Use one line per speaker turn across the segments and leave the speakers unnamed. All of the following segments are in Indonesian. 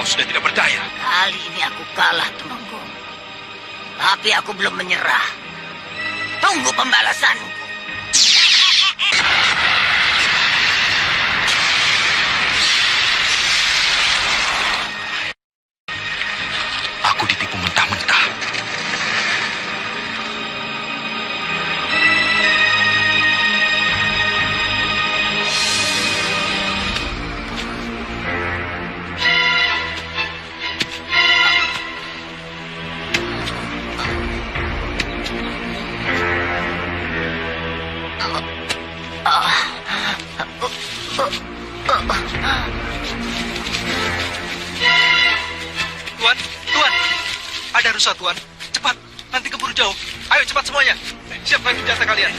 Kau sudah tidak berdaya.
Kali ini aku kalah, Temenggung. Tapi aku belum menyerah. Tunggu pembalasanku.
Aku ditipu mentah-mentah.
Tuan, ada rusa Tuan. Cepat, nanti keburu jauh. Ayo cepat semuanya. Siapkan senjata kalian.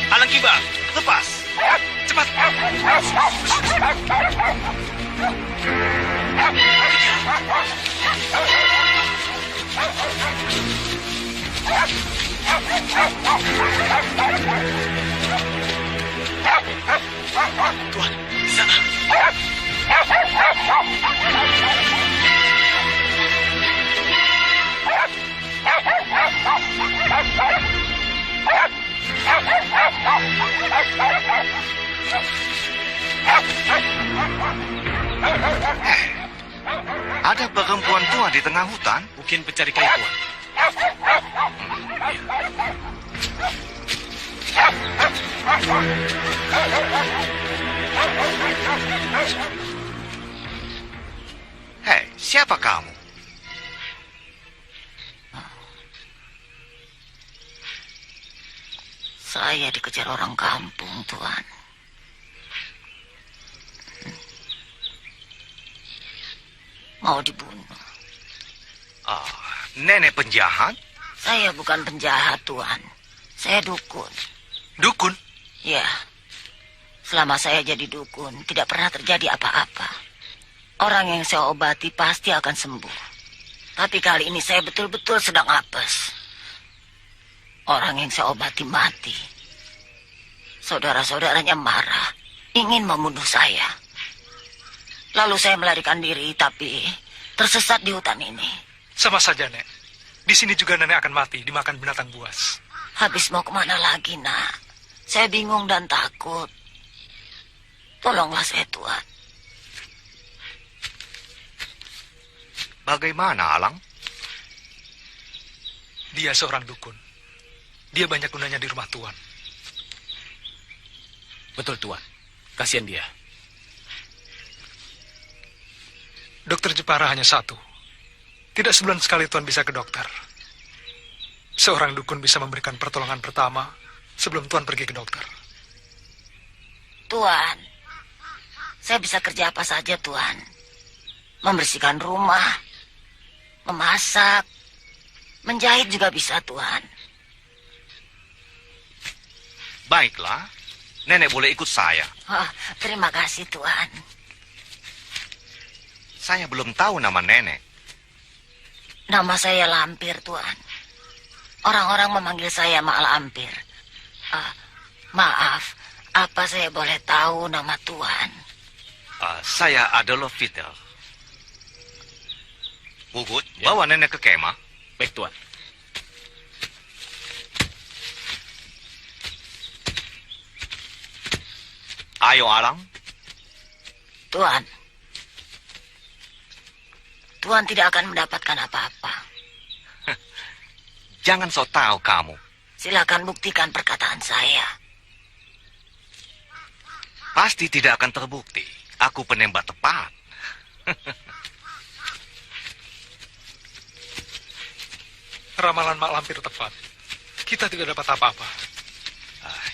Alang kibar, lepas. Cepat. Tuan, di sana.
Ada perempuan tua di tengah hutan.
Mungkin pencari kayu, Tuan.
Hei, siapa kamu?
Saya dikejar orang kampung, Tuan. Mau dibunuh.
Nenek penjahat?
Saya bukan penjahat, Tuan. Saya dukun.
Dukun?
Ya. Selama saya jadi dukun, tidak pernah terjadi apa-apa. Orang yang saya obati pasti akan sembuh. Tapi kali ini saya betul-betul sedang apes. Orang yang saya obati mati. Saudara-saudaranya marah, ingin membunuh saya. Lalu saya melarikan diri, tapi tersesat di hutan ini.
Sama saja, Nek. Di sini juga nenek akan mati, dimakan binatang buas.
Habis mau kemana lagi, Nak? Saya bingung dan takut. Tolonglah saya, Tuan.
Bagaimana, Alang?
Dia seorang dukun. Dia banyak gunanya di rumah Tuan.
Betul, Tuan. Kasihan dia.
Dokter Jepara hanya satu. Tidak sebulan sekali Tuan bisa ke dokter. Seorang dukun bisa memberikan pertolongan pertama sebelum Tuan pergi ke dokter.
Tuan, saya bisa kerja apa saja, Tuan. Membersihkan rumah, memasak, menjahit juga bisa, Tuan.
Baiklah, nenek boleh ikut saya.
Oh, terima kasih, Tuan.
Saya belum tahu nama nenek.
Nama saya Lampir, Tuan. Orang-orang memanggil saya Mak Lampir. Maaf, apa saya boleh tahu nama Tuan?
Saya Adolf Hitler. Ugut, bawa nenek ke kemah.
Baik, Tuan.
Ayo, Alang.
Tuan. Tuan tidak akan mendapatkan apa-apa.
Jangan sok tahu kamu.
Silakan buktikan perkataan saya.
Pasti tidak akan terbukti. Aku penembak tepat.
Ramalan Mak Lampir tepat. Kita tidak dapat apa-apa.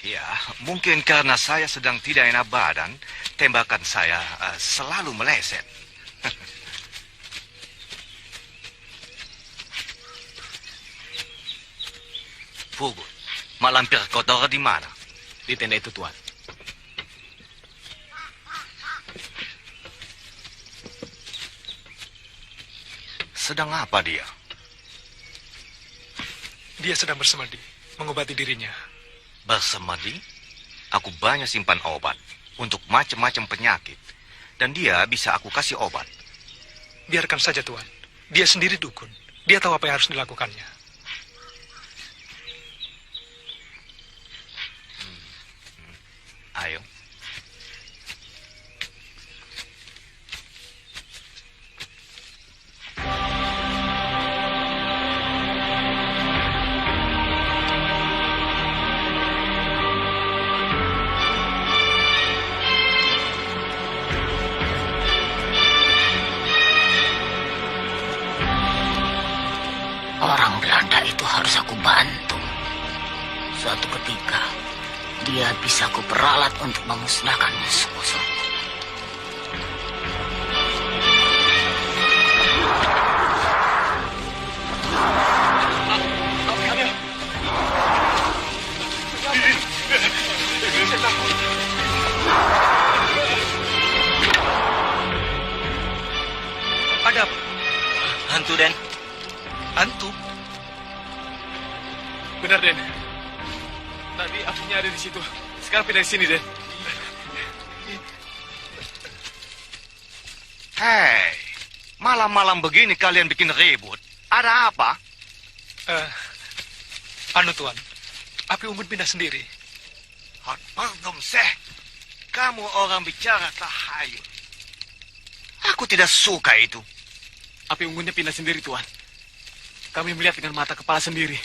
Ya, mungkin karena saya sedang tidak enak badan, tembakan saya selalu meleset. Fugut, Mak Lampir kotor di mana?
Di tenda itu, Tuan.
Sedang apa dia?
Dia sedang bersemedi, mengobati dirinya.
Bersemedi? Aku banyak simpan obat untuk macam-macam penyakit. Dan dia bisa aku kasih obat.
Biarkan saja, Tuan. Dia sendiri dukun. Dia tahu apa yang harus dilakukannya.
Ayo.
Orang Belanda itu harus aku bantu. Suatu ketika, dia bisa kuperalat untuk memusnahkan musuh-musuh.
Ada apa?
Hantu, Den.
Hantu?
Benar, Den. Tadi apinya ada di situ. Sekarang pindah di sini, Den.
Hei, malam-malam begini kalian bikin ribut. Ada apa?
Tuan. Api unggun pindah sendiri.
Hot pardon, Seh. Kamu orang bicara tahayul. Aku tidak suka itu.
Api unggunnya pindah sendiri, Tuan. Kami melihat dengan mata kepala sendiri.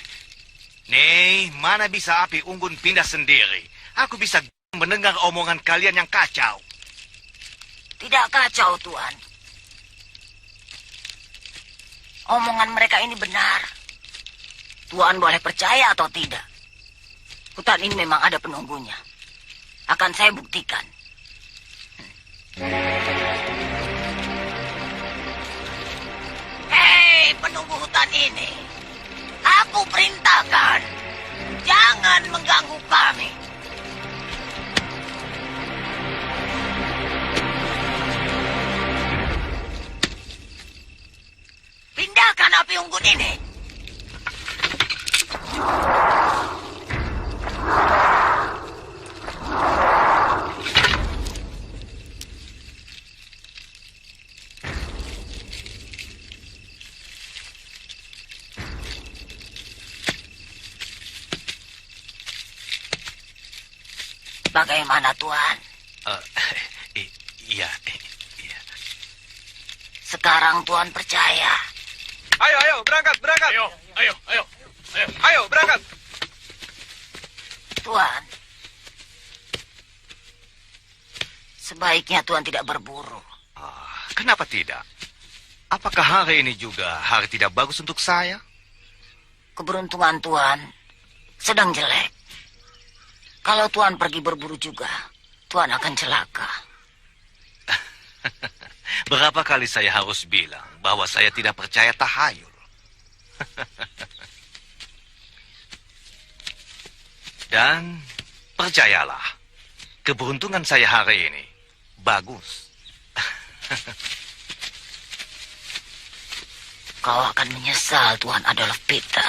Nih, mana bisa api unggun pindah sendiri? Aku bisa mendengar omongan kalian yang kacau.
Tidak kacau, Tuan. Omongan mereka ini benar. Tuan boleh percaya atau tidak. Hutan ini memang ada penunggunya. Akan saya buktikan. Hei, penunggu hutan ini. Aku perintahkan. Jangan mengganggu kami. Pindahkan api unggun ini. Bagaimana, Tuan?
Iya.
Sekarang Tuan percaya.
Ayo, berangkat. Ayo, berangkat.
Tuan, sebaiknya Tuan tidak berburu.
Kenapa tidak? Apakah hari ini juga hari tidak bagus untuk saya?
Keberuntungan Tuan sedang jelek. Kalau Tuan pergi berburu juga, Tuan akan celaka.
Berapa kali saya harus bilang bahwa saya tidak percaya tahayul? Dan percayalah, keberuntungan saya hari ini bagus.
Kau akan menyesal Tuan Adolf Peter.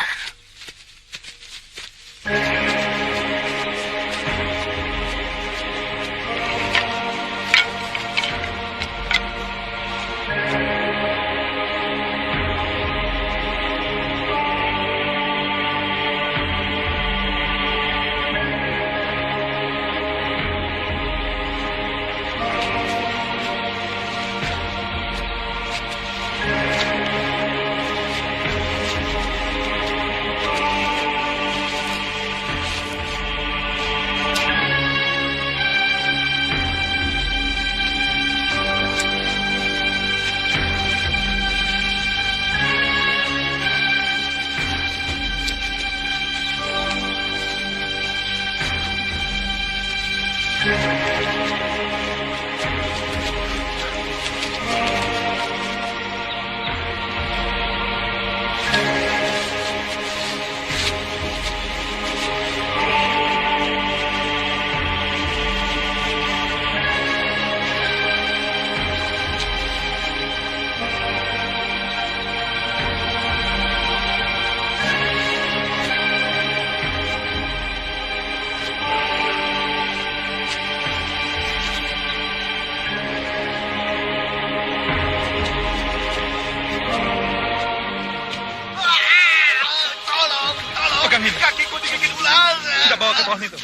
pohon itu.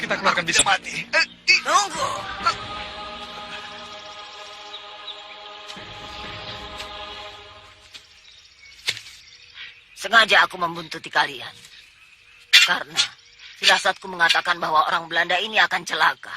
Kita keluarkan bisa mati.
Tunggu. Sengaja aku membuntuti kalian. Karena firasatku mengatakan bahwa orang Belanda ini akan celaka.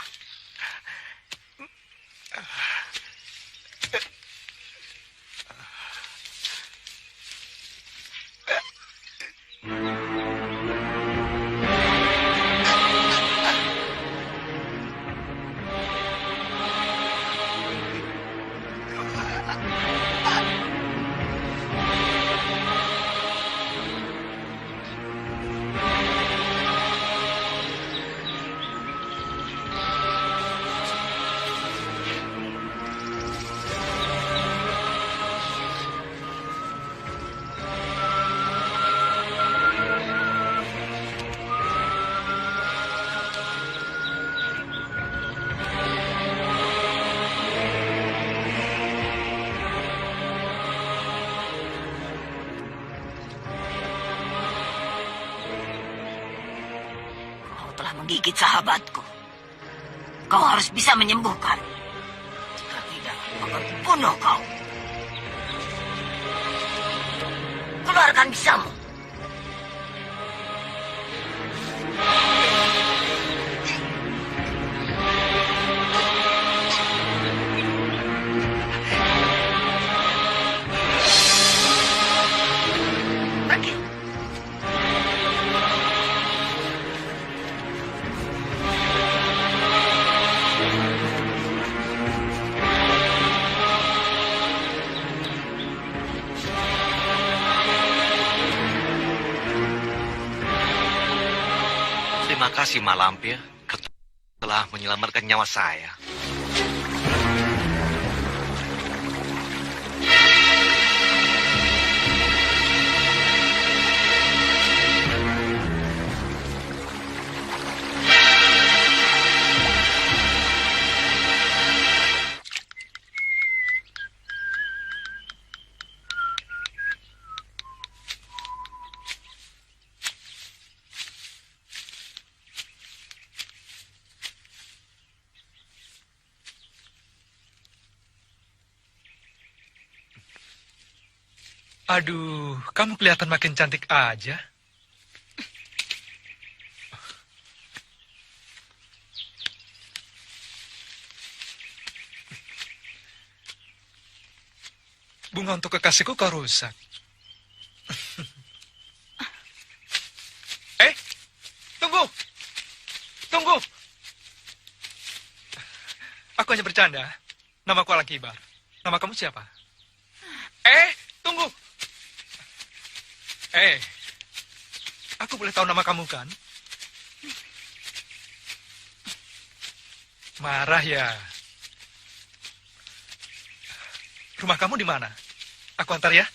Menggigit sahabatku. Kau harus bisa menyembuhkan. Jika tidak, akan kubunuh kau. Keluarkan bisamu. Pergi.
Terima kasih Mak Lampir telah menyelamatkan nyawa saya.
Aduh, kamu kelihatan makin cantik aja. Bunga untuk kekasihku kau rusak. Tunggu! Tunggu! Aku hanya bercanda. Namaku Alang Kibar. Nama kamu siapa? Tunggu! Aku boleh tahu nama kamu kan? Marah ya? Rumah kamu di mana? Aku antar ya.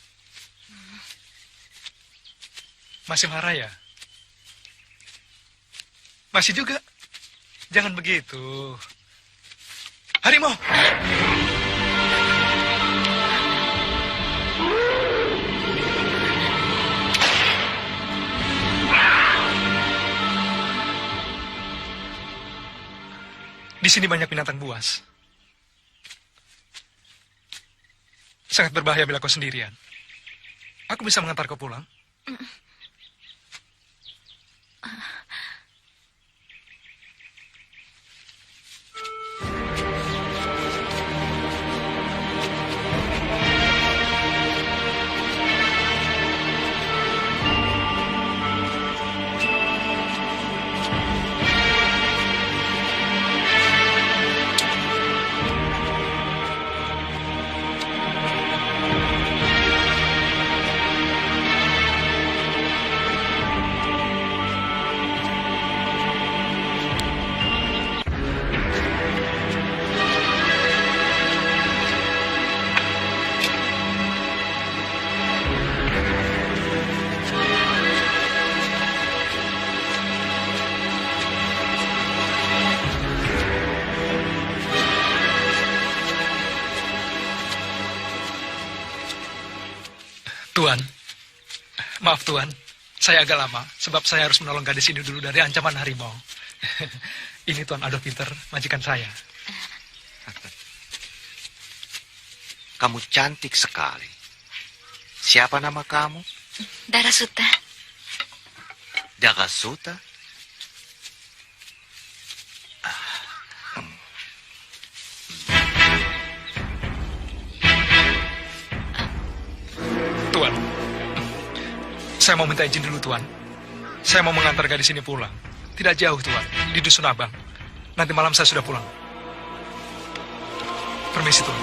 Masih marah ya? Masih juga? Jangan begitu. Harimau! Di sini banyak binatang buas. Sangat berbahaya bila kau sendirian. Aku bisa mengantar kau pulang. Tuan, maaf Tuan, saya agak lama sebab saya harus menolong gadis ini dulu dari ancaman harimau. Ini Tuan Adolf Peter, majikan saya.
Kamu cantik sekali. Siapa nama kamu?
Darasuta.
Darasuta?
Tuan, saya mau minta izin dulu Tuan. Saya mau mengantar gadis ini pulang. Tidak jauh Tuan, di Dusun Abang. Nanti malam saya sudah pulang. Permisi Tuan.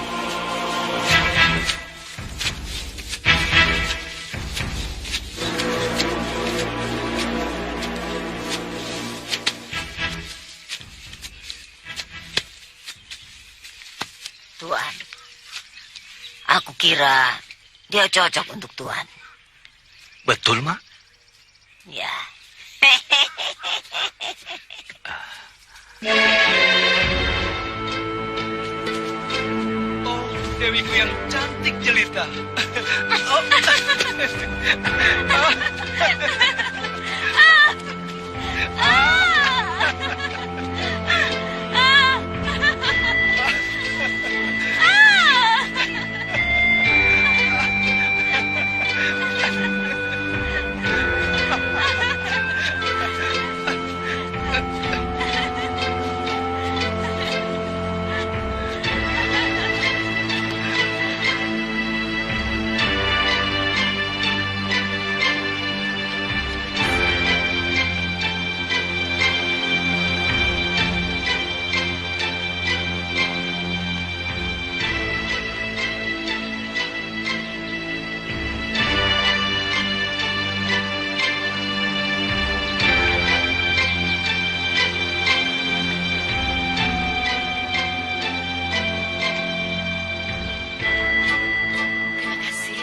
Tuan, aku kira dia cocok untuk Tuan.
Betul, Mak?
Ya.
Oh, Dewiku yang cantik jelita. Oh.
Terima kasih.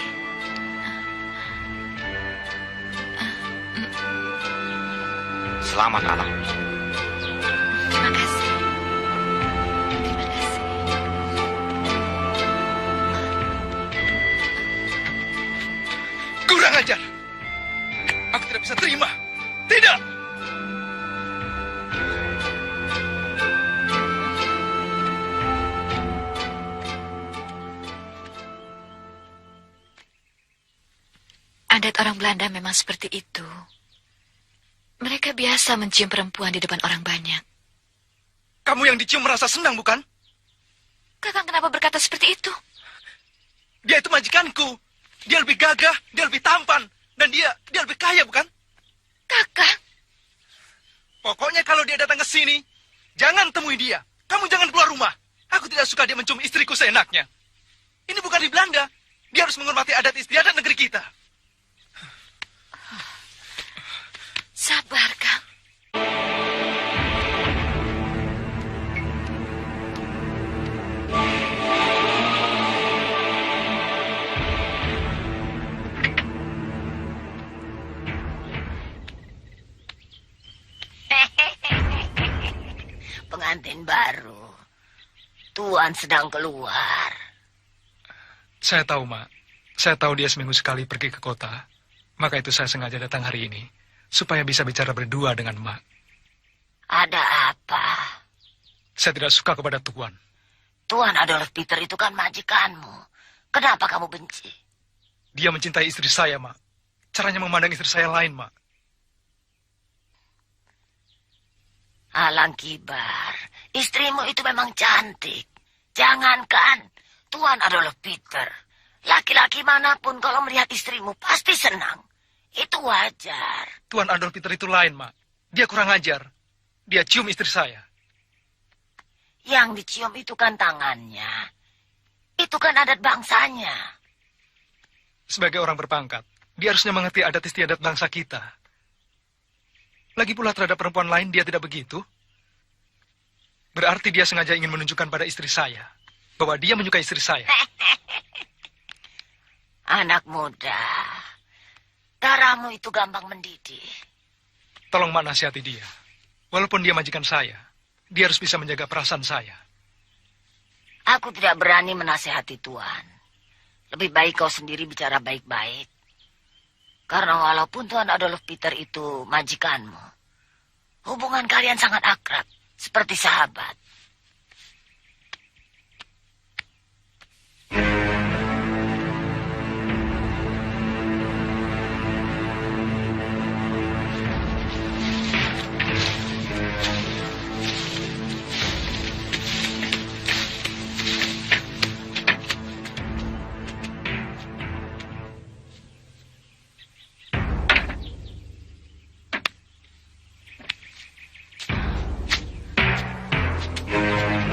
Selamat malam.
Terima kasih. Terima kasih.
Kurang ajar. Aku tidak bisa terima. Tidak.
Adat orang Belanda memang seperti itu. Mereka biasa mencium perempuan di depan orang banyak.
Kamu yang dicium merasa senang, bukan?
Kakang kenapa berkata seperti itu?
Dia itu majikanku. Dia lebih gagah, dia lebih tampan. Dan dia lebih kaya, bukan?
Kakang,
Pokoknya kalau dia datang ke sini, jangan temui dia. Kamu jangan keluar rumah. Aku tidak suka dia mencium istriku seenaknya. Ini bukan di Belanda. Dia harus menghormati adat istiadat negeri kita.
sabar, Kang.
Pengantin baru. Tuan sedang keluar.
Saya tahu, Mak. Saya tahu dia seminggu sekali pergi ke kota. Maka itu saya sengaja datang hari ini. Supaya bisa bicara berdua dengan Mak.
Ada apa?
Saya tidak suka kepada Tuan.
Tuan Adolf Peter itu kan majikanmu. Kenapa kamu benci?
Dia mencintai istri saya, Mak. Caranya memandang istri saya lain, Mak.
Alang kibar, istrimu itu memang cantik. Jangankan Tuan Adolf Peter. Laki-laki manapun kalau melihat istrimu pasti senang. Itu wajar.
Tuan Adolf Peter itu lain, Mak. Dia kurang ajar. Dia cium istri saya.
Yang dicium itu kan tangannya. Itu kan adat bangsanya.
Sebagai orang berpangkat, dia harusnya mengerti adat istiadat bangsa kita. Lagi pula terhadap perempuan lain dia tidak begitu. Berarti dia sengaja ingin menunjukkan pada istri saya bahwa dia menyukai istri saya.
Anak muda, darahmu itu gampang mendidih.
Tolong Mak nasihati dia. Walaupun dia majikan saya, dia harus bisa menjaga perasaan saya.
Aku tidak berani menasihati Tuan. Lebih baik kau sendiri bicara baik-baik. Karena walaupun Tuan Adolf Peter itu majikanmu, hubungan kalian sangat akrab, seperti sahabat.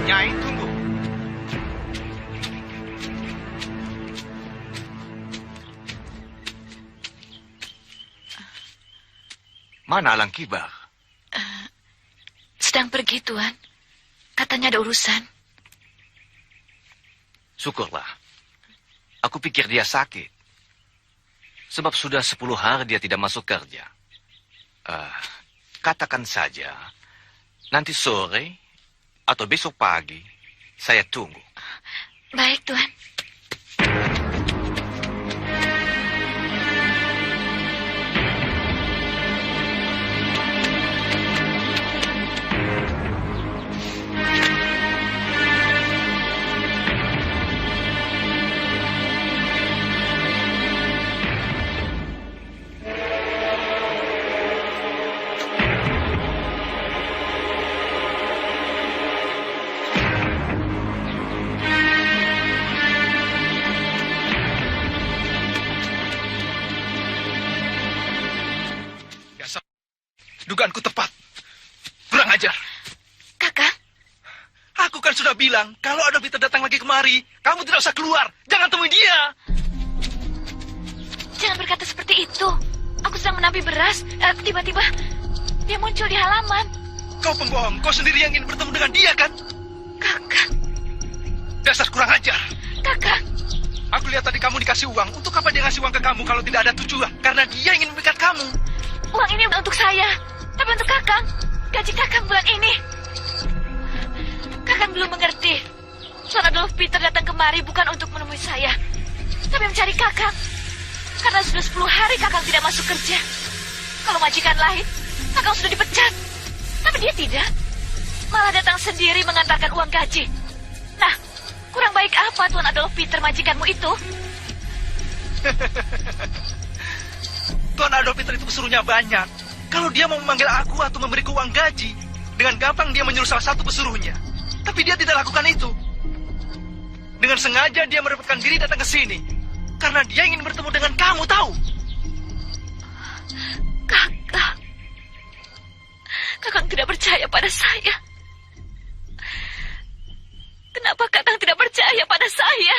Nyai, tunggu. Mana Alang Kibar?
Sedang pergi, Tuan. Katanya ada urusan.
Syukurlah. Aku pikir dia sakit. Sebab sudah 10 hari dia tidak masuk kerja. Katakan saja, nanti sore atau besok pagi, saya tunggu.
Baik, Tuan.
Dugaanku tepat. Kurang ajar.
Kakak,
Aku kan sudah bilang, kalau Adolf Peter datang lagi kemari, kamu tidak usah keluar. Jangan temui dia.
jangan berkata seperti itu. Aku sedang menampi beras. Tiba-tiba dia muncul di halaman.
Kau pembohong. Kau sendiri yang ingin bertemu dengan dia, kan?
Kakak,
Dasar kurang ajar.
kakak.
Aku lihat tadi kamu dikasih uang. Untuk apa dia ngasih uang ke kamu kalau tidak ada tujuan? Karena dia ingin memikat kamu.
Uang ini untuk saya. Tapi untuk kakak, gaji kakak bulan ini. Kakak belum mengerti. Tuan Adolf Peter datang kemari bukan untuk menemui saya, tapi mencari kakak. Karena sudah 10 hari kakak tidak masuk kerja. Kalau majikan lain, kakak sudah dipecat. Tapi dia tidak. Malah datang sendiri mengantarkan uang gaji. Nah, kurang baik apa Tuan Adolf Peter majikanmu itu?
Tuan Adolf Peter itu pesuruhnya banyak. Kalau dia mau memanggil aku atau memberiku uang gaji, dengan gampang dia menyuruh salah satu pesuruhnya. Tapi dia tidak lakukan itu. Dengan sengaja dia merepotkan diri datang ke sini. Karena dia ingin bertemu dengan kamu, tahu?
Kakak. Kakak tidak percaya pada saya. Kenapa kakak tidak percaya pada saya?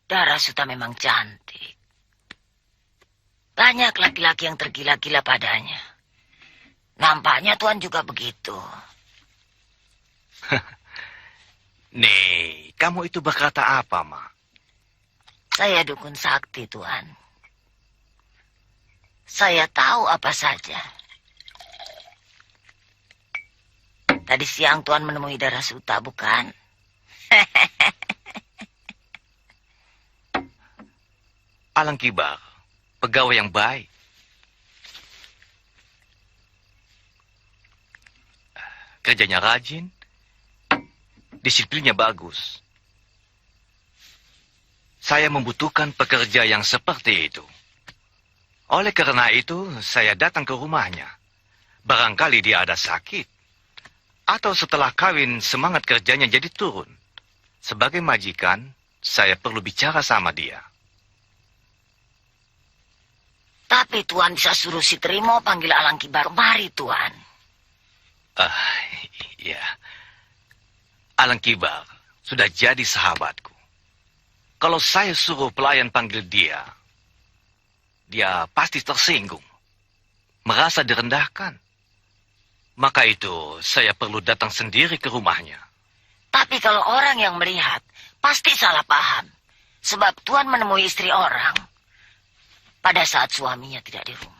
Darasuta memang cantik. Banyak laki-laki yang tergila-gila padanya. Nampaknya Tuan juga begitu.
Nih, kamu itu berkata apa, Mak?
Saya dukun sakti, Tuan. Saya tahu apa saja. Tadi siang Tuan menemui Darasuta, bukan?
Alang Kibar, pegawai yang baik. Kerjanya rajin, disiplinnya bagus. Saya membutuhkan pekerja yang seperti itu. Oleh karena itu, saya datang ke rumahnya. Barangkali dia ada sakit. Atau setelah kawin, semangat kerjanya jadi turun. Sebagai majikan, saya perlu bicara sama dia.
Tapi Tuan bisa suruh si Trimo panggil Alang Kibar. Mari, Tuan.
Ya. Alang Kibar sudah jadi sahabatku. Kalau saya suruh pelayan panggil dia, dia pasti tersinggung. Merasa direndahkan. Maka itu saya perlu datang sendiri ke rumahnya.
Tapi kalau orang yang melihat, pasti salah paham. Sebab Tuan menemui istri orang pada saat suaminya tidak di rumah.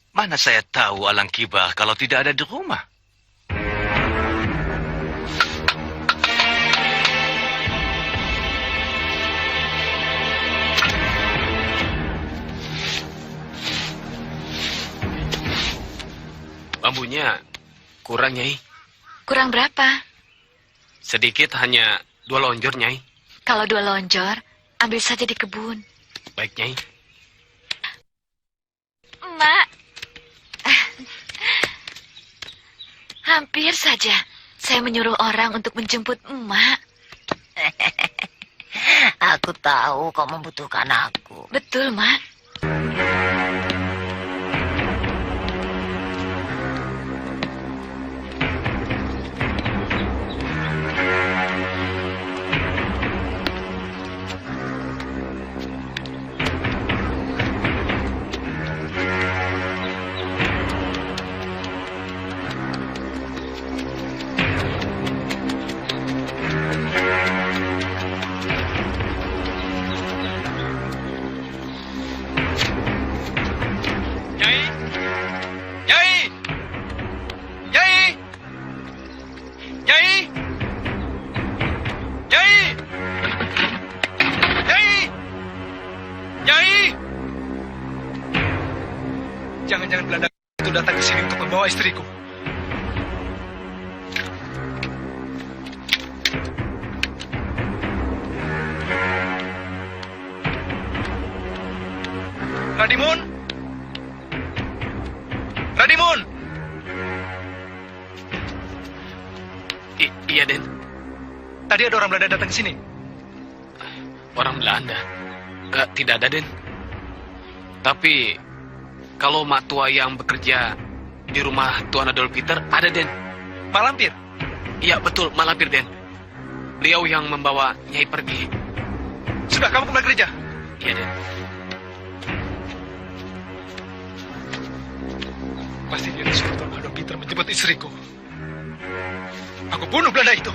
Mana saya tahu Alang Kibar kalau tidak ada di rumah?
bambunya kurang, Nyai.
Kurang berapa?
Sedikit, hanya 2 lonjor, Nyai.
Kalau 2 lonjor, ambil saja di kebun.
Baik, Nyai.
Mak. Hampir saja saya menyuruh orang untuk menjemput emak.
Aku tahu kau membutuhkan aku.
Betul, Mak.
Nyai! Nyai! Nyai! Nyai! Nyai! Nyai! Nyai! Jangan-jangan Belanda itu datang ke sini untuk membawa istriku. Radimun! Radimun!
Iya, Den.
Tadi ada orang Belanda datang ke sini.
Orang Belanda. Tidak ada, Den. Tapi kalau mak tua yang bekerja di rumah Tuan Adolf Peter ada, Den.
Mak Lampir.
Iya, betul, Mak Lampir, Den. Beliau yang membawa Nyai pergi.
Sudah, kamu kembali kerja.
Iya, Den.
Pasti dia disuruh Tuan Adolf Peter menjemput istriku. Aku bunuh Belanda itu.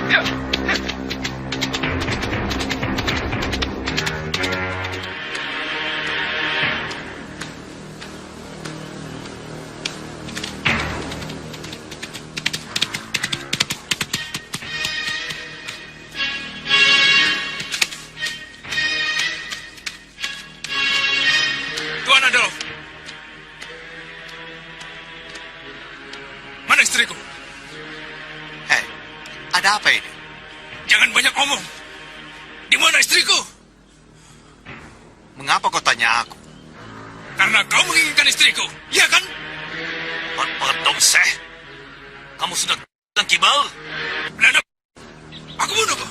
Ya. Tuan Adolf. Mana istriku?
Hei, ada apa ini?
Jangan banyak omong. Di mana istriku?
Mengapa kau tanya aku?
Karena kau menginginkan istriku, iya kan?
Pardon, Seh. Kamu sudah kibal?
Belanda, aku bunuh kau.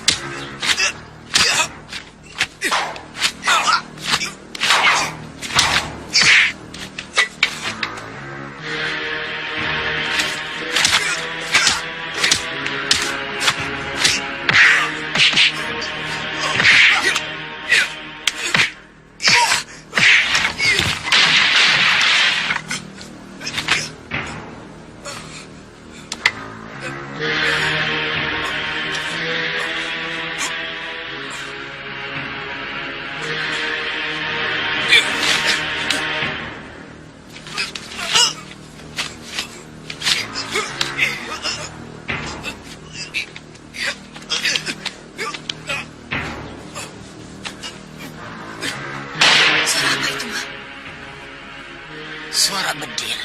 Suara bedil.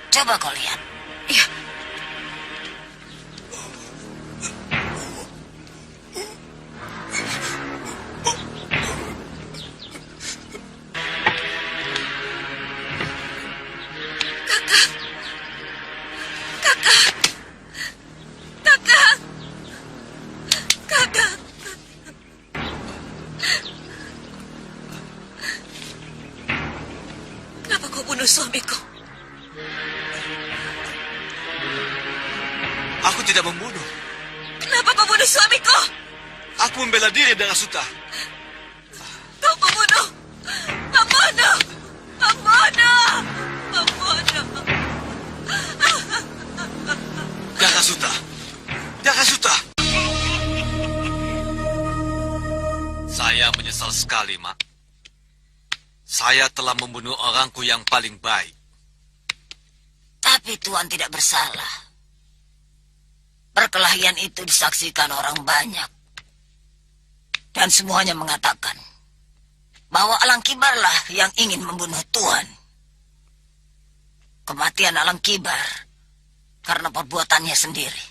Coba kau lihat.
Iya.
Kenapa kau bunuh suamiku?
Aku tidak membunuh.
Kenapa kau bunuh suamiku?
Aku membela diri dengan Suta.
Kau pembunuh! Pembunuh! Pembunuh! Pembunuh!
Jaka Suta. Jaka Suta. Saya menyesal sekali, Mak. Saya telah membunuh orangku yang paling baik.
Tapi Tuan tidak bersalah. Perkelahian itu disaksikan orang banyak. Dan semuanya mengatakan bahwa Alang Kibarlah yang ingin membunuh Tuan. Kematian Alang Kibar karena perbuatannya sendiri.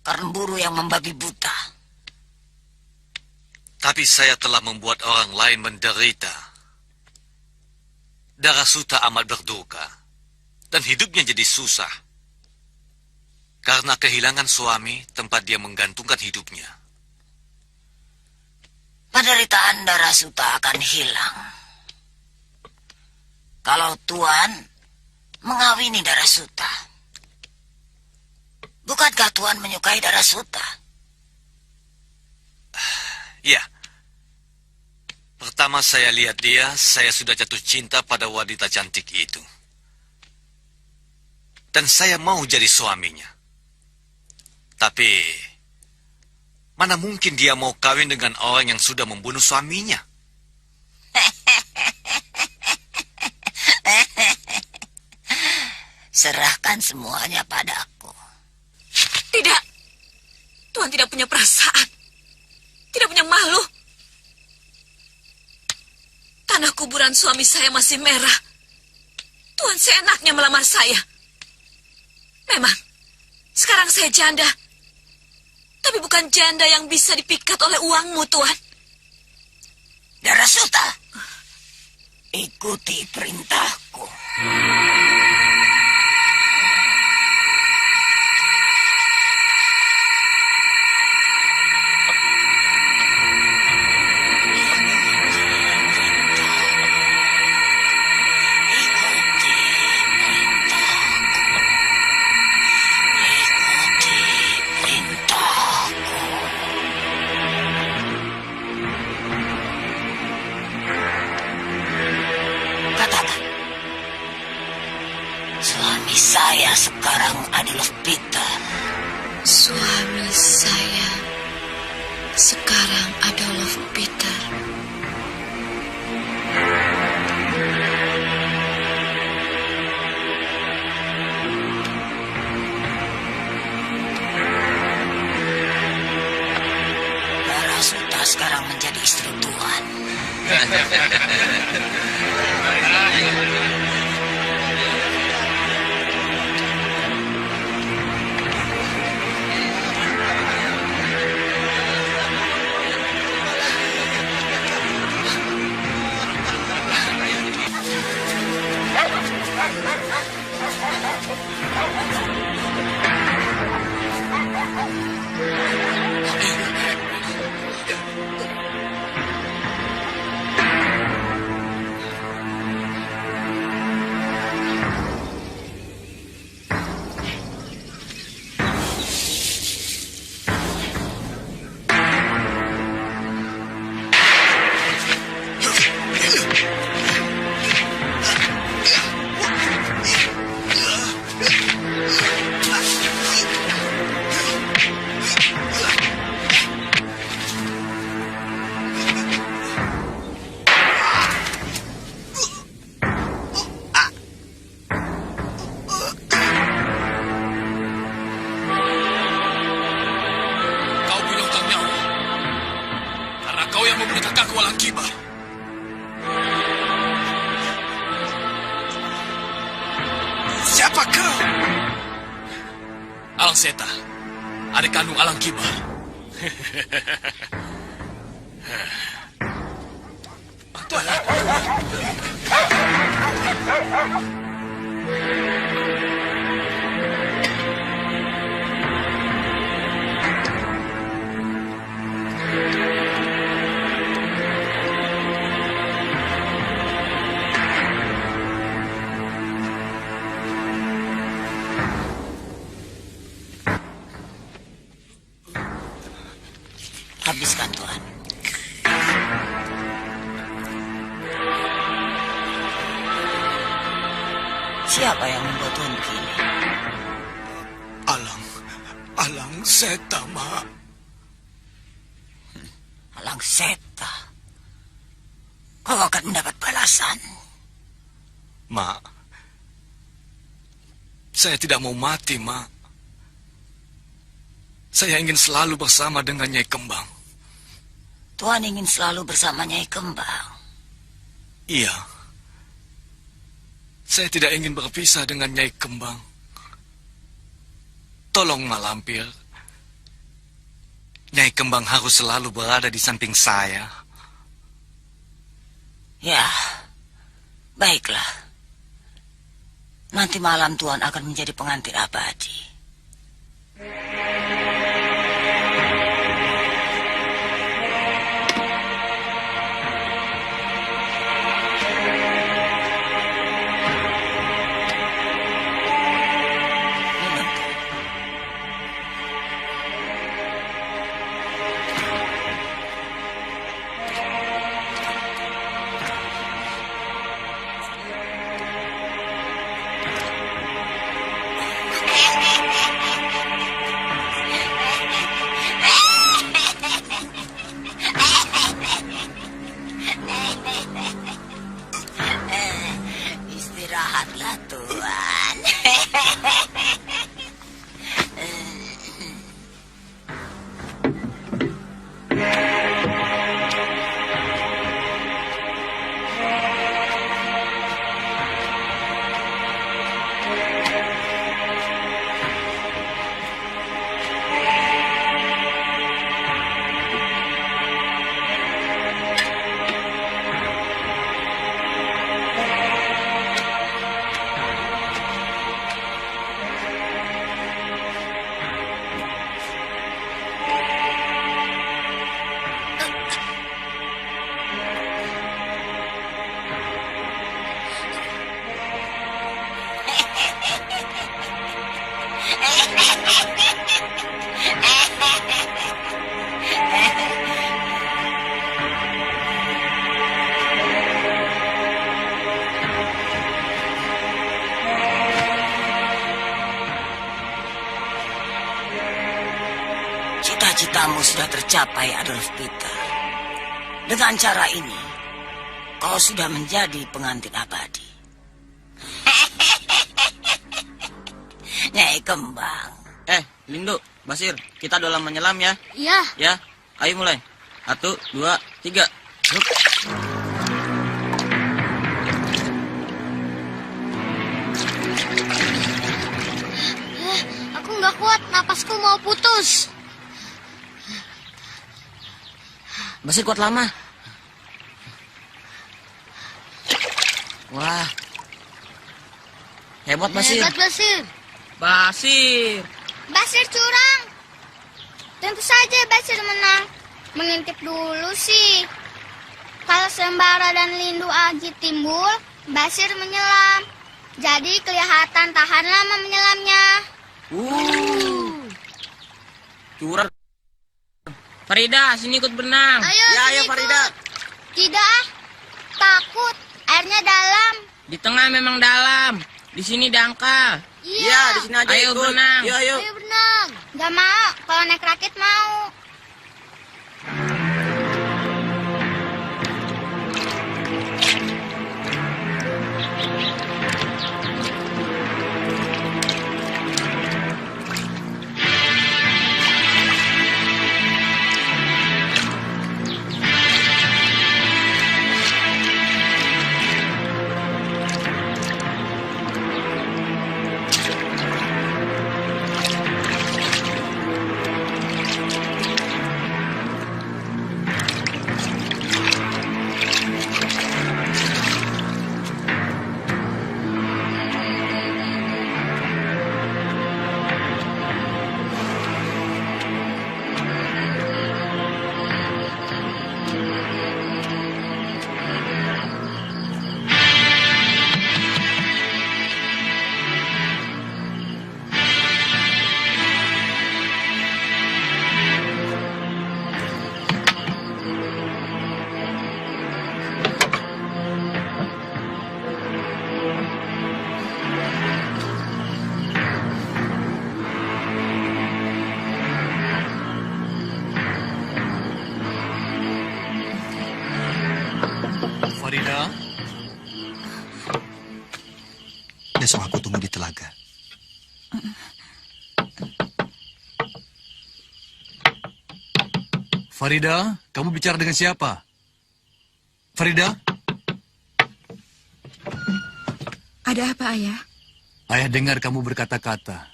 Karena buru yang membabi buta.
Tapi saya telah membuat orang lain menderita. Darasuta amat berduka. Dan hidupnya jadi susah. Karena kehilangan suami tempat dia menggantungkan hidupnya.
Penderitaan Darasuta akan hilang. Kalau Tuan mengawini Darasuta. Bukankah Tuan menyukai Darasuta?
Ya. Pertama saya lihat dia, saya sudah jatuh cinta pada wanita cantik itu. Dan saya mau jadi suaminya. Tapi, mana mungkin dia mau kawin dengan orang yang sudah membunuh suaminya?
Serahkan semuanya padaku.
Tidak. Tuhan tidak punya perasaan. Tidak punya malu. Tanah kuburan suami saya masih merah. Tuhan seenaknya melamar saya. Memang, sekarang saya janda. Tapi bukan janda yang bisa dipikat oleh uangmu, Tuan.
Darasuta, ikuti perintahku. Saya sekarang adalah Peter.
Suami saya sekarang Adolf Peter.
Darasuta sekarang menjadi istri Tuan.
Siapa kau?
Alang Seta, adik kandung Alang Kibar.
Habiskan, Tuan. Siapa yang membuat Tuan begini?
Alang Seta, Ma.
Alang Seta. Kau akan mendapat balasan.
Ma, saya tidak mau mati, Ma. Saya ingin selalu bersama dengan Nyai Kembang.
Tuan ingin selalu bersama Nyai Kembang.
Iya. Saya tidak ingin berpisah dengan Nyai Kembang. Tolong Malampir. Nyai Kembang harus selalu berada di samping saya.
Ya, baiklah. Nanti malam Tuan akan menjadi pengantin abadi. Minum, Tuan. Istirahatlah, Tuan. Cita-citamu sudah tercapai, Adolf Peter. Dengan cara ini, kau sudah menjadi pengantin abadi. Nyai Kembang.
Lindo, Basir, kita dalam menyelam ya.
Iya.
Ya, ayo mulai. 1, 2, 3. Hup.
Aku nggak kuat, napasku mau putus.
Basir kuat lama. Wah. Hebat Basir.
Hebat, Basir.
Basir.
Basir curang. Tentu saja Basir menang. Mengintip dulu sih. Kalau Sembara dan Lindu Aji timbul, Basir menyelam. Jadi kelihatan tahan lama menyelamnya.
Curang. Farida, sini ikut berenang.
Ayo,
Ya, ayo
ikut.
Farida.
Tidak ah. Takut. Airnya dalam.
Di tengah memang dalam. Di sini dangkal.
Iya.
di sini aja. Ayo
ikut.
berenang.
Ayo berenang. Gak mau. Kalau naik rakit mau.
Farida. Besok aku tunggu di telaga. Farida, kamu bicara dengan siapa? Farida?
Ada apa, Ayah?
Ayah dengar kamu berkata-kata.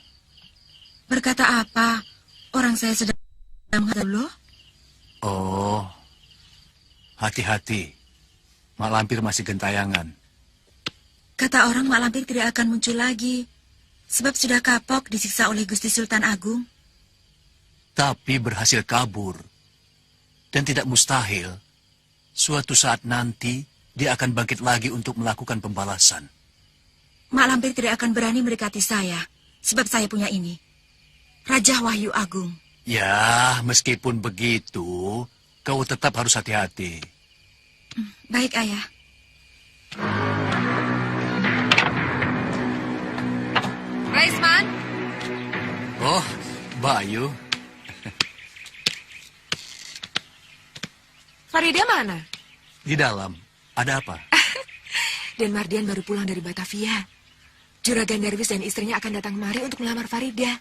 Berkata apa? Orang saya sedang dulu.
Oh, hati-hati. Mak Lampir masih gentayangan.
Kata orang Mak Lampir tidak akan muncul lagi. Sebab sudah kapok disiksa oleh Gusti Sultan Agung.
Tapi berhasil kabur. Dan tidak mustahil, suatu saat nanti dia akan bangkit lagi untuk melakukan pembalasan.
Mak Lampir tidak akan berani mendekati saya. Sebab saya punya ini. Raja Wahyu Agung.
Ya, meskipun begitu, kau tetap harus hati-hati.
Baik, Ayah.
Raisman,
Oh, Bayu.
Farida mana?
Di dalam, ada apa?
Dan Mardian baru pulang dari Batavia. Juragan Darwis dan istrinya akan datang kemari untuk melamar Farida.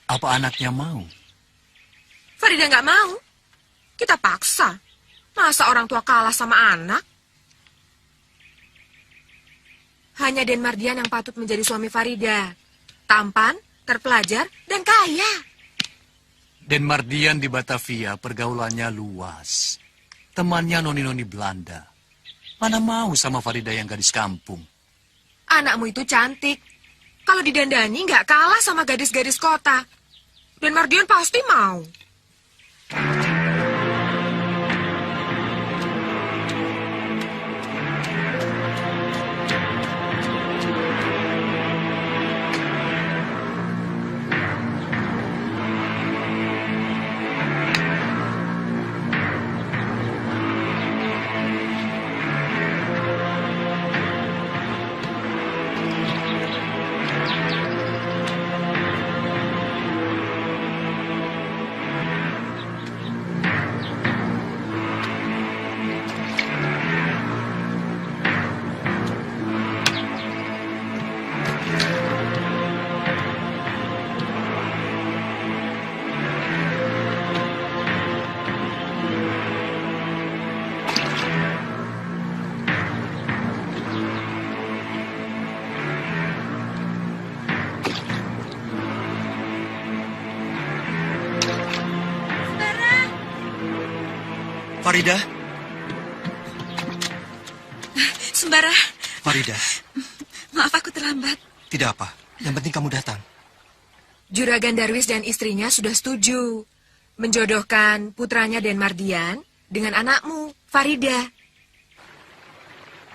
Apa anaknya mau?
Farida nggak mau. Kita paksa. Masa orang tua kalah sama anak? Hanya Den Mardian yang patut menjadi suami Farida. Tampan, terpelajar, dan kaya.
Den Mardian di Batavia pergaulannya luas. Temannya noni-noni Belanda. Mana mau sama Farida yang gadis kampung?
Anakmu itu cantik. Kalau didandani nggak kalah sama gadis-gadis kota. Den Mardian pasti mau.
Farida?
Sembara,
Farida,
maaf aku terlambat.
tidak apa. Yang penting kamu datang.
Juragan Darwis dan istrinya sudah setuju menjodohkan putranya Den Mardian dengan anakmu, Farida.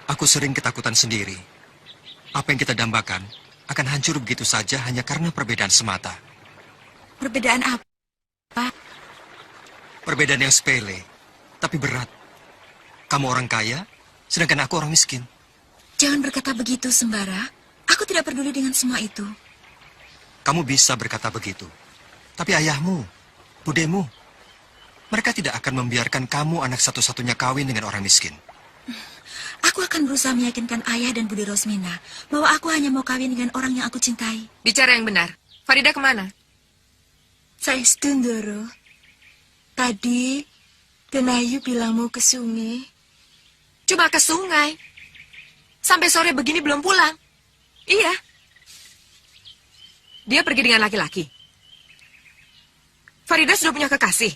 Aku sering ketakutan sendiri. Apa yang kita dambakan akan hancur begitu saja hanya karena perbedaan semata.
Perbedaan apa?
Perbedaan yang sepele, tapi berat. Kamu orang kaya, sedangkan aku orang miskin.
Jangan berkata begitu, Sembara. Aku tidak peduli dengan semua itu.
Kamu bisa berkata begitu. Tapi ayahmu, budemu, mereka tidak akan membiarkan kamu anak satu-satunya kawin dengan orang miskin.
Aku akan berusaha meyakinkan ayah dan Budi Rosmina bahwa aku hanya mau kawin dengan orang yang aku cintai.
Bicara yang benar. Farida kemana?
Saya Stundoro. Tadi, Tenayu bilang mau ke sungai.
Cuma ke sungai. Sampai sore begini belum pulang. Iya. Dia pergi dengan laki-laki. Farida sudah punya kekasih.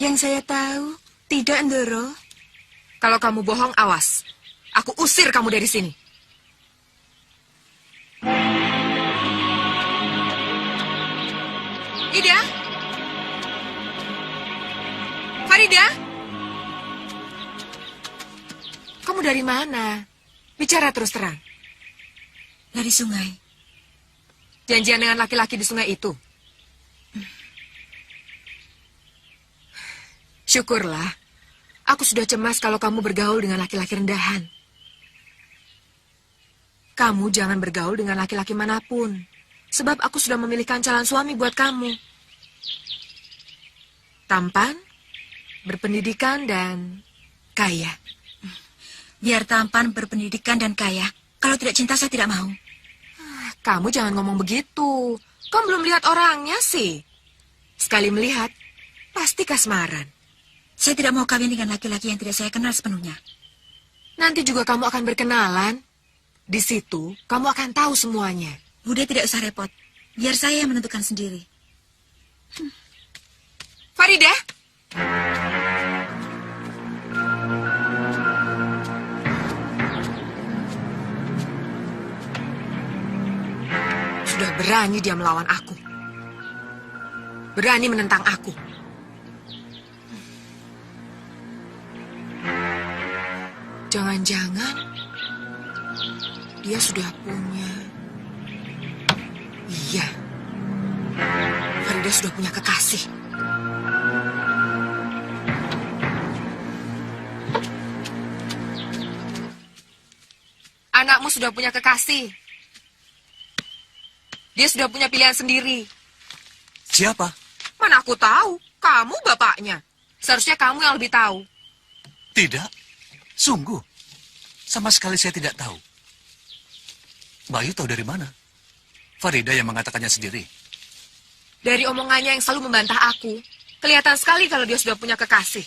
Yang saya tahu, tidak, Ndoro.
Kalau kamu bohong, awas. Aku usir kamu dari sini. Ida? Farida? Kamu dari mana? Bicara terus terang.
Dari sungai.
Janjian dengan laki-laki di sungai itu. Syukurlah. Aku sudah cemas kalau kamu bergaul dengan laki-laki rendahan. Kamu jangan bergaul dengan laki-laki manapun. Sebab aku sudah memilihkan calon suami buat kamu. Tampan, berpendidikan, dan kaya.
Biar tampan, berpendidikan, dan kaya. Kalau tidak cinta, saya tidak mau.
Kamu jangan ngomong begitu. Kamu belum lihat orangnya sih. Sekali melihat,
Pasti kasmaran.
Saya tidak mau kawin dengan laki-laki yang tidak saya kenal sepenuhnya.
Nanti juga kamu akan berkenalan. Di situ, kamu akan tahu semuanya.
Bude tidak usah repot. Biar saya yang menentukan sendiri.
Farida? Sudah berani dia melawan aku. Berani menentang aku. Jangan-jangan dia sudah punya... Iya, Farida sudah punya kekasih. Anakmu sudah punya kekasih. Dia sudah punya pilihan sendiri.
Siapa?
Mana aku tahu? Kamu bapaknya. Seharusnya kamu yang lebih tahu.
Tidak. Sungguh. Sama sekali saya tidak tahu. Bayu tahu dari mana? Farida yang mengatakannya sendiri.
Dari omongannya yang selalu membantah aku, kelihatan sekali kalau dia sudah punya kekasih.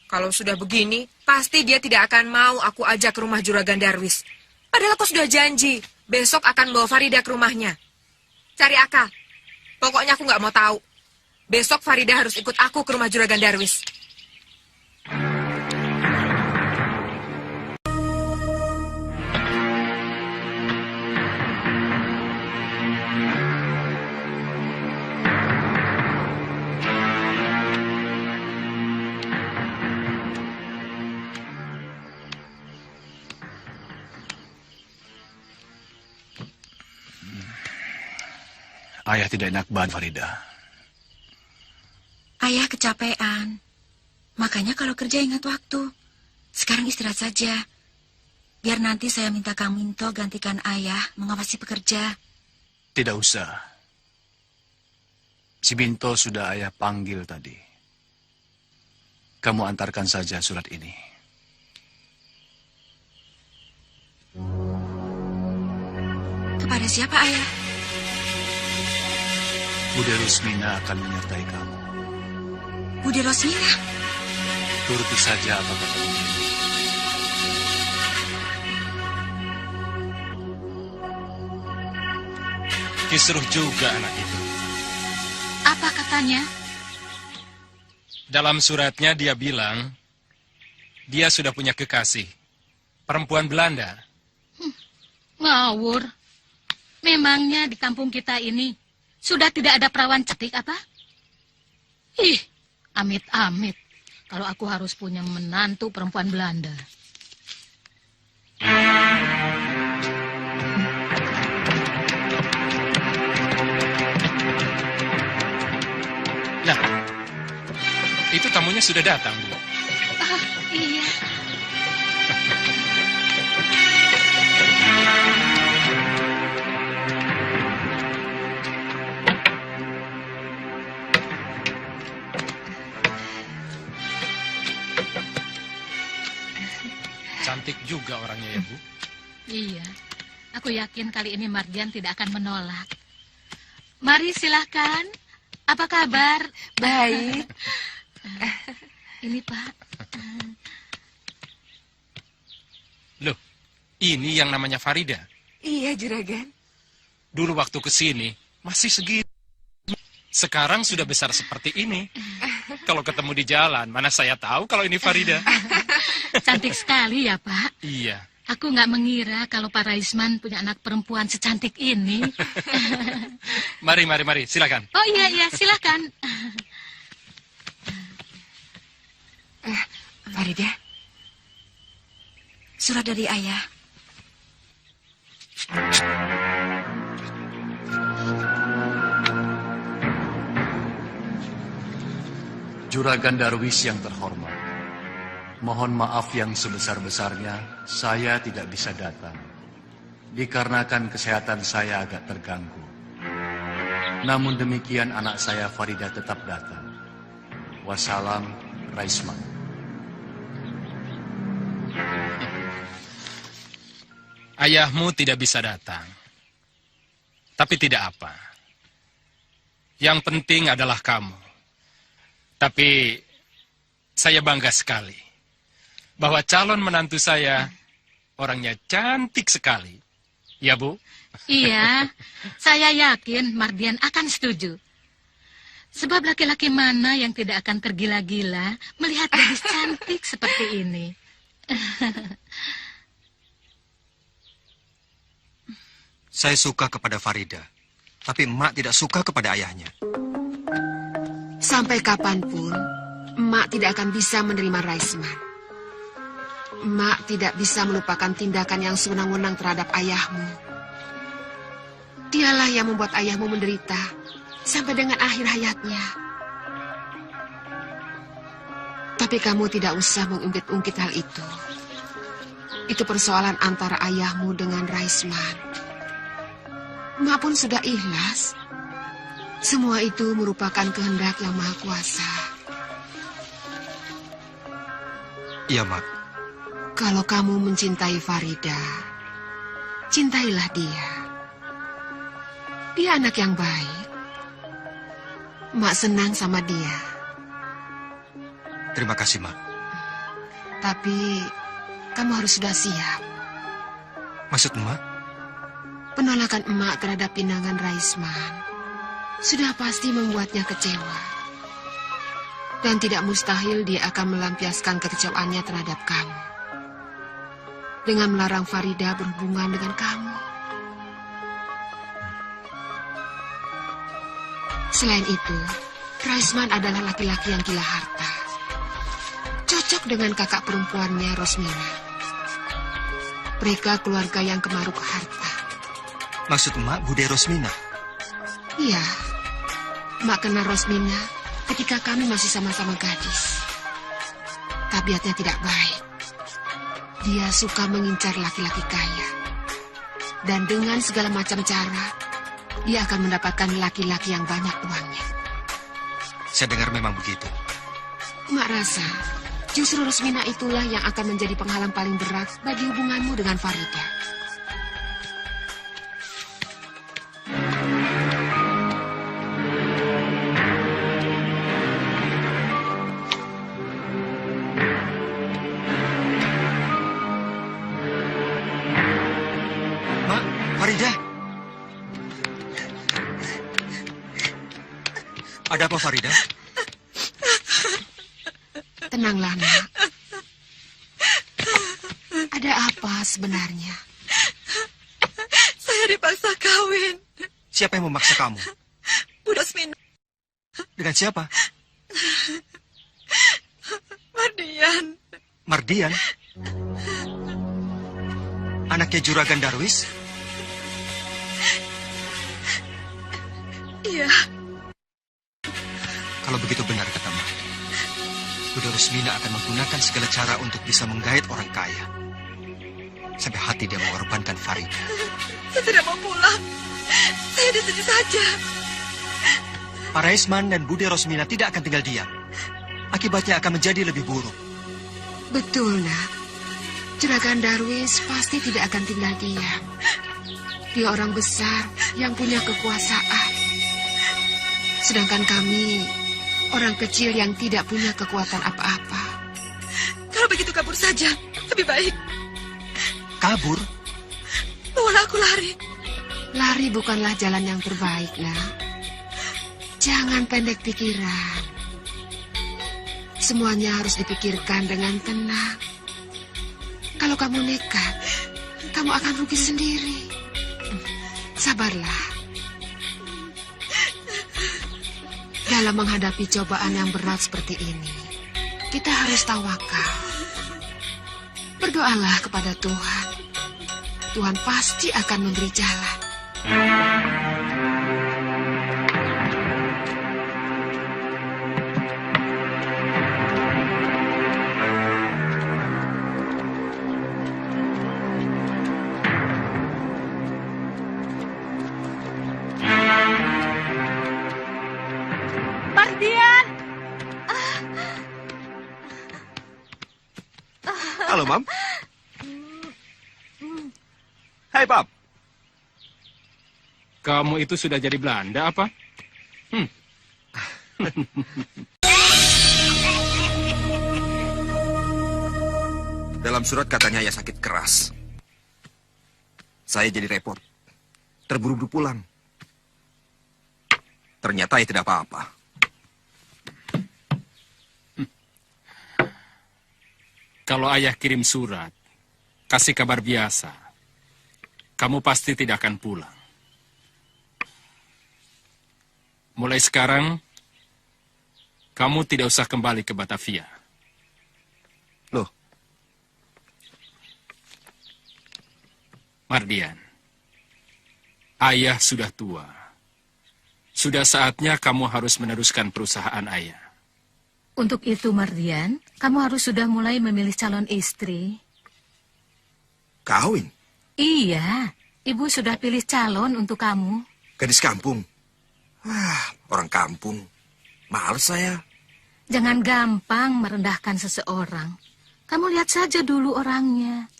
Kalau sudah begini, pasti dia tidak akan mau aku ajak ke rumah Juragan Darwis. Padahal aku sudah janji, besok akan bawa Farida ke rumahnya. Cari akal. Pokoknya aku nggak mau tahu. Besok Farida harus ikut aku ke rumah Juragan Darwis.
Ayah tidak enak badan, Farida.
Ayah kecapean. Makanya kalau kerja ingat waktu. Sekarang istirahat saja. Biar nanti saya minta Kang Minto gantikan ayah mengawasi pekerja.
Tidak usah. Si Binto sudah ayah panggil tadi. Kamu antarkan saja surat ini.
Kepada siapa ayah?
Bude Rusmina akan menyertai kamu.
Bude Rosmina?
Turuti saja apa kata Bude.
Kisruh juga anak itu.
Apa katanya?
Dalam suratnya dia bilang, dia sudah punya kekasih. Perempuan Belanda.
Ngawur. Memangnya di kampung kita ini sudah tidak ada perawan cantik apa? Ih, amit-amit. Kalau aku harus punya menantu perempuan Belanda.
Nah, itu tamunya sudah datang, Bu.
Ah, iya.
Cantik juga orangnya ya, Bu.
Iya. Aku yakin kali ini Mardian tidak akan menolak. Mari silahkan. Apa kabar?
Baik.
Ini Pak.
Loh, ini yang namanya Farida.
Iya, Juragan.
Dulu waktu ke sini masih segitu. Sekarang sudah besar seperti ini. Kalau ketemu di jalan, mana saya tahu kalau ini Farida.
Cantik sekali ya, Pak.
Iya.
Aku nggak mengira kalau Pak Raisman punya anak perempuan secantik ini.
Mari, silakan.
Oh iya, silakan.
Farida,
Surat dari ayah.
Juragan Darwis yang terhormat, mohon maaf yang sebesar-besarnya saya tidak bisa datang. Dikarenakan kesehatan saya agak terganggu. Namun demikian anak saya Farida tetap datang. Wassalam, Raisman.
Ayahmu tidak bisa datang. Tapi tidak apa. Yang penting adalah kamu. Tapi saya bangga sekali bahwa calon menantu saya orangnya cantik sekali. Ya, Bu?
Iya, saya yakin Mardian akan setuju. Sebab laki-laki mana yang tidak akan tergila-gila melihat gadis cantik seperti ini.
Saya suka kepada Farida, tapi emak tidak suka kepada ayahnya.
Sampai kapanpun, emak tidak akan bisa menerima Raisman. Emak tidak bisa melupakan tindakan yang sewenang-wenang terhadap ayahmu. Dialah yang membuat ayahmu menderita sampai dengan akhir hayatnya. Tapi kamu tidak usah mengungkit-ungkit hal itu. Itu persoalan antara ayahmu dengan Raisman. Emak pun sudah ikhlas. Semua itu merupakan kehendak yang maha kuasa.
Iya, Mak.
Kalau kamu mencintai Farida, cintailah dia. Dia anak yang baik. Mak senang sama dia.
Terima kasih, Mak.
Tapi kamu harus sudah siap.
Maksud emak?
Penolakan emak terhadap pinangan Raisman sudah pasti membuatnya kecewa. Dan tidak mustahil dia akan melampiaskan kekecewaannya terhadap kamu dengan melarang Farida berhubungan dengan kamu. Selain itu, Raisman adalah laki-laki yang gila harta. Cocok dengan kakak perempuannya, Rosmina. Mereka keluarga yang kemaruk harta.
Maksud emak Bude Rosmina?
Iya, emak kenal Rosmina ketika kami masih sama-sama gadis. Tabiatnya tidak baik. Dia suka mengincar laki-laki kaya. Dan dengan segala macam cara, dia akan mendapatkan laki-laki yang banyak uangnya.
Saya dengar memang begitu.
Emak rasa, justru Rosmina itulah yang akan menjadi penghalang paling berat bagi hubunganmu dengan Farida.
Farida. Ada apa, Farida?
Tenanglah, Nak. Ada apa sebenarnya?
Saya dipaksa kawin.
Siapa yang memaksa kamu?
Bu Rosmina.
Dengan siapa?
Mardian.
Mardian? Anaknya Juragan Darwis?
Iya.
Kalau begitu benar kata Mak. Bude Rosmina akan menggunakan segala cara untuk bisa menggait orang kaya. Sampai hati dia mengorbankan Farida.
Saya tidak mau pulang. Saya di sini saja.
Pak Raisman dan Bude Rosmina tidak akan tinggal diam. Akibatnya akan menjadi lebih buruk.
Betul, Nak. Juragan Darwis pasti tidak akan tinggal diam. Dia orang besar yang punya kekuasaan. Sedangkan kami, orang kecil yang tidak punya kekuatan apa-apa.
Kalau begitu kabur saja, lebih baik.
Kabur?
Bawalah aku lari.
Lari bukanlah jalan yang terbaik, Nak. Jangan pendek pikiran. Semuanya harus dipikirkan dengan tenang. Kalau kamu nekat, kamu akan rugi sendiri. Sabarlah. Dalam menghadapi cobaan yang berat seperti ini, kita harus tawakal. Berdoalah kepada Tuhan. Tuhan pasti akan memberi jalan.
Mardian!
Halo, Mam. Hai, Pap.
Kamu itu sudah jadi Belanda apa?
Dalam surat katanya ia sakit keras. Saya jadi repot. Terburu-buru pulang. Ternyata ia tidak apa-apa.
Kalau ayah kirim surat, kasih kabar biasa, kamu pasti tidak akan pulang. Mulai sekarang, kamu tidak usah kembali ke Batavia.
Loh?
Mardian, ayah sudah tua. Sudah saatnya kamu harus meneruskan perusahaan ayah.
Untuk itu, Mardian, kamu harus sudah mulai memilih calon istri.
Kawin?
Iya, ibu sudah pilih calon untuk kamu.
Gadis kampung? Orang kampung. Males saya.
Jangan gampang merendahkan seseorang. Kamu lihat saja dulu orangnya.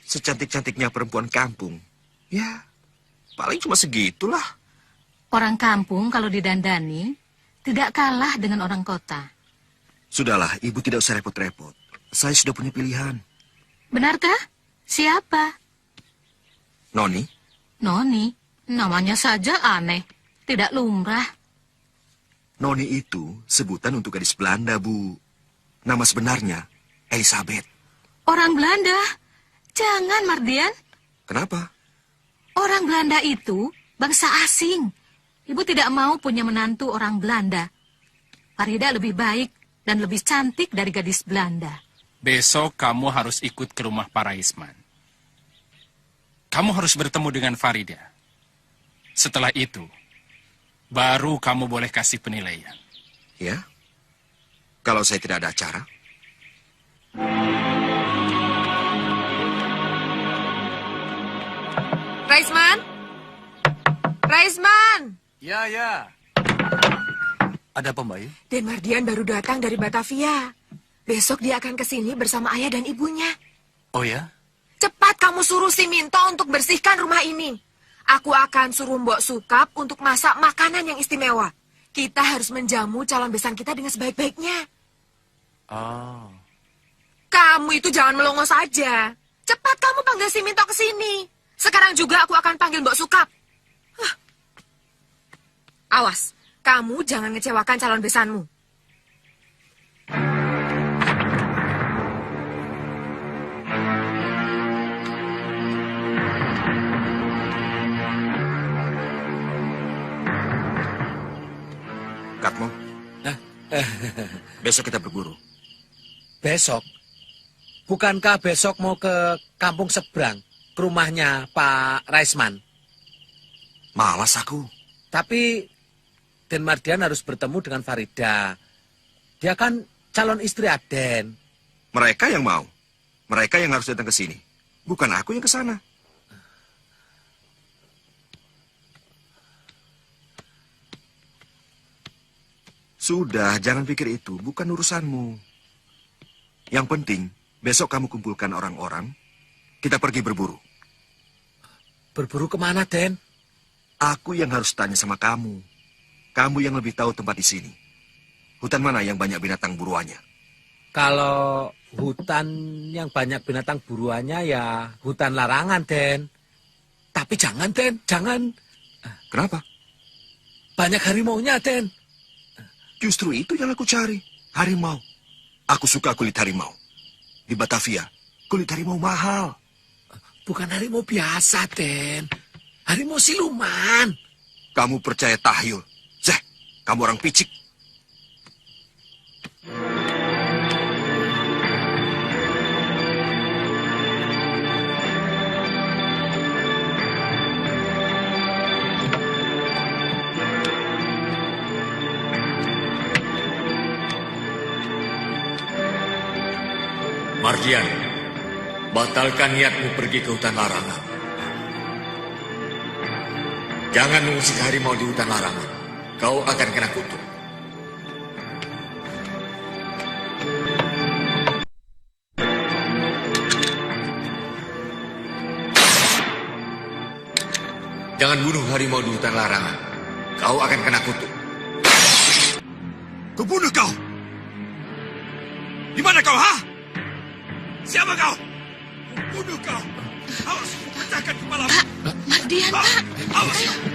Secantik-cantiknya perempuan kampung. Ya, paling cuma segitulah.
Orang kampung kalau didandani, tidak kalah dengan orang kota.
Sudahlah, ibu tidak usah repot-repot. Saya sudah punya pilihan.
Benarkah? Siapa?
Noni?
Noni? Namanya saja aneh. Tidak lumrah.
Noni itu sebutan untuk gadis Belanda, Bu. Nama sebenarnya Elizabeth.
Orang Belanda? Jangan, Mardian.
Kenapa?
Orang Belanda itu bangsa asing. Ibu tidak mau punya menantu orang Belanda. Farida lebih baik dan lebih cantik dari gadis Belanda.
Besok kamu harus ikut ke rumah Pak Raisman. Kamu harus bertemu dengan Farida. Setelah itu, baru kamu boleh kasih penilaian.
Ya? Kalau saya tidak ada acara?
Raisman? Raisman!
Ya, ya. Ada apa, Mbak?
Den Mardian baru datang dari Batavia. Besok dia akan ke sini bersama ayah dan ibunya.
Oh ya?
Cepat kamu suruh si Minto untuk bersihkan rumah ini. Aku akan suruh Mbok Sukap untuk masak makanan yang istimewa. Kita harus menjamu calon besan kita dengan sebaik-baiknya.
Oh.
Kamu itu jangan melongo saja. Cepat kamu panggil si Minto ke sini. Sekarang juga aku akan panggil Mbok Sukap. Awas, kamu jangan ngecewakan calon besanmu.
Katmo, besok kita berburu.
Besok? Bukankah besok mau ke kampung seberang, ke rumahnya Pak Raisman?
Malas aku.
Tapi Den Mardian harus bertemu dengan Farida. Dia kan calon istri Aden.
Mereka yang mau. Mereka yang harus datang ke sini. Bukan aku yang ke sana. Sudah, jangan pikir itu. Bukan urusanmu. Yang penting, besok kamu kumpulkan orang-orang. Kita pergi berburu.
Berburu kemana, Den?
Aku yang harus tanya sama kamu. Kamu yang lebih tahu tempat di sini. Hutan mana yang banyak binatang buruannya?
Kalau hutan yang banyak binatang buruannya ya hutan larangan, Den. Tapi jangan, Den. Jangan.
Kenapa?
Banyak harimaunya, Den.
Justru itu yang aku cari. Harimau. Aku suka kulit harimau. Di Batavia, kulit harimau mahal.
Bukan harimau biasa, Den. Harimau siluman.
Kamu percaya tahyul? Zeh, kamu orang picik.
Mardian, batalkan niatmu pergi ke hutan larangan. Jangan mengusik harimau di hutan larangan. Kau akan kena kutuk. Jangan bunuh harimau di hutan larangan. Kau akan kena kutuk.
Kubunuh kau! Di mana kau, ha? Siapa kau? Kubunuh kau! Awas, kupecahkan kepalamu!
Mardian, Pak!
Awas kau!